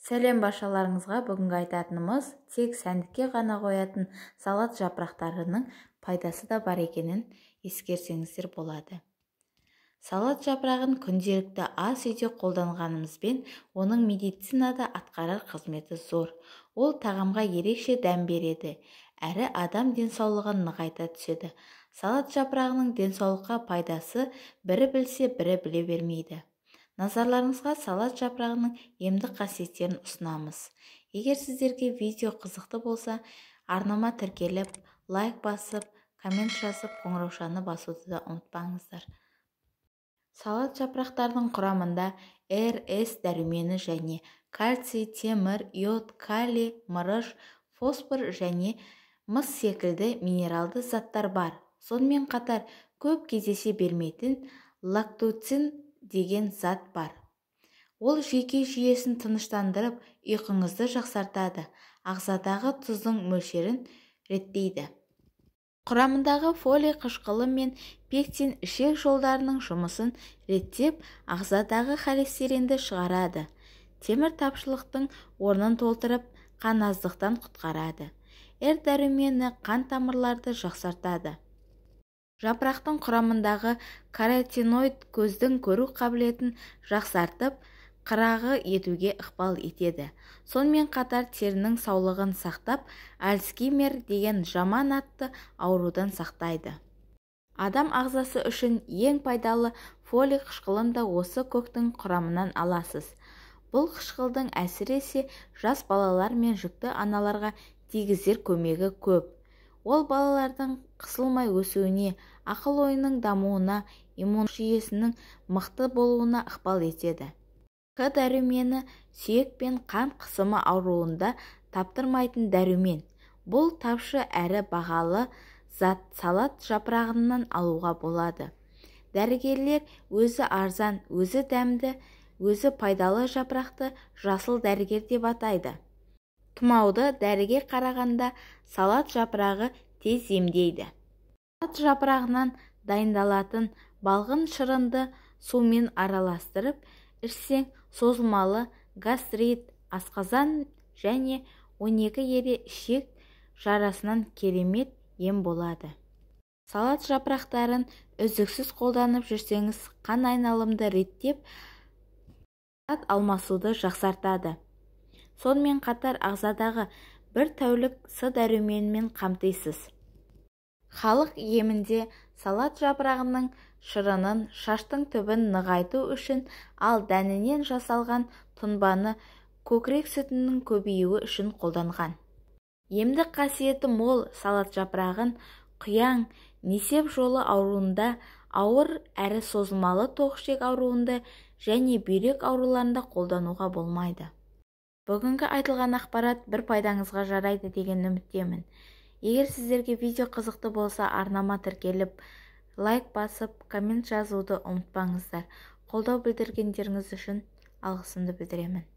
Сәлем баршаларыңызға. Бүгінгі айтатынымыз тек сәндікке ғана қоятын салат жапырақтарының пайдасы да бар екенін ескерсеңіздер болады. Салат жапырағын күнделікті ас үйде қолданғанымызбен оның медицинада атқарар қызметі зор. Ол тағамға ерекше дәм береді, әрі адам денсаулығын нығайта түседі. Салат жапырағының денсаулыққа пайдасы бірі білсе, бірі біле бермейді. Назарларыңызға салат жапырағының емдік қасиеттерін ұсынамыз. Егер сіздерге видео қызықты болса, арнама тіркеліп, лайк басып, коммент жазып, қоңыраушаны басуды да ұмытпаңыздар. Салат жапырақтарының құрамында РС дәрумені және кальций, темір, йод, калий, мырыш, фосфор және мыс секілді минералды заттар бар. Сонымен қатар көп кездесе бермейтін лактоцин деген зат бар. Ол жүйке жүйесін тыныштандырып, ұйқыңызды жақсартады, ағзадағы тұздың мөлшерін реттейді. Құрамындағы фолий қышқылы мен пектин ішек жолдарының жұмысын реттеп, ағзадағы холестеринді шығарады. Темір тапшылықтың орнын толтырып, қан аздықтан құтқарады. Р дәрумені қан тамырларды жақсартады. Жапырақтың құрамындағы каротиноид көздің көру қабілетін жақсартып, қырағы етуге ықпал етеді. Сонымен қатар терінің саулығын сақтап, Альцгеймер деген жаман атты аурудан сақтайды. Адам ағзасы үшін ең пайдалы фолий қышқылын да осы көктің құрамынан аласыз. Бұл қышқылдың әсіресе жас балалар мен жүкті аналарға тигізер көмегі көп. Ол балалардың қысылмай өсуіне, ақыл-ойының дамуына, иммун жүйесінің мықты болуына ықпал етеді. К дәрумені сүйек пен қан қысымы ауруында таптырмайтын дәрумен. Бұл тапшы әрі бағалы зат салат жапырағынан алуға болады. Дәрігерлер өзі арзан, өзі дәмді, өзі пайдалы жапырақты жасыл дәрігер деп атайды. Тұмауды дәріге қарағанда салат жапырағы тез емдейді. Салат жапырағынан дайындалатын балғын шырынды сумен араластырып ішсең, созылмалы гастрит, асқазан және 12 ере ішек жарасынан керемет ем болады. Салат жапырақтарын үздіксіз қолданып жүрсеңіз, қан айналымды реттеп, зат алмасуды жақсартады. Сонымен қатар ағзадағы бір тәулік С дәруменімен қамтисыз. Халық емінде салат жапырағының шырынын шаштың түбін нығайту үшін, ал дәнінен жасалған тұнбаны көкірек сүтінің көбеюі үшін қолданған. Емдік қасиеті мол салат жапырағын құяң, несеп жолы ауруында, ауыр әрі созылмалы тоқ-ішек ауруында және бүйрек ауруларында қолдануға болмайды. Бүгінгі айтылған ақпарат бір пайдаңызға жарайды деген үміттемін. Егер сіздерге видео қызықты болса, арнама тіркеліп, лайк басып, коммент жазуды ұмытпаңыздар. Қолдау білдіргендеріңіз үшін алғысымды білдіремін.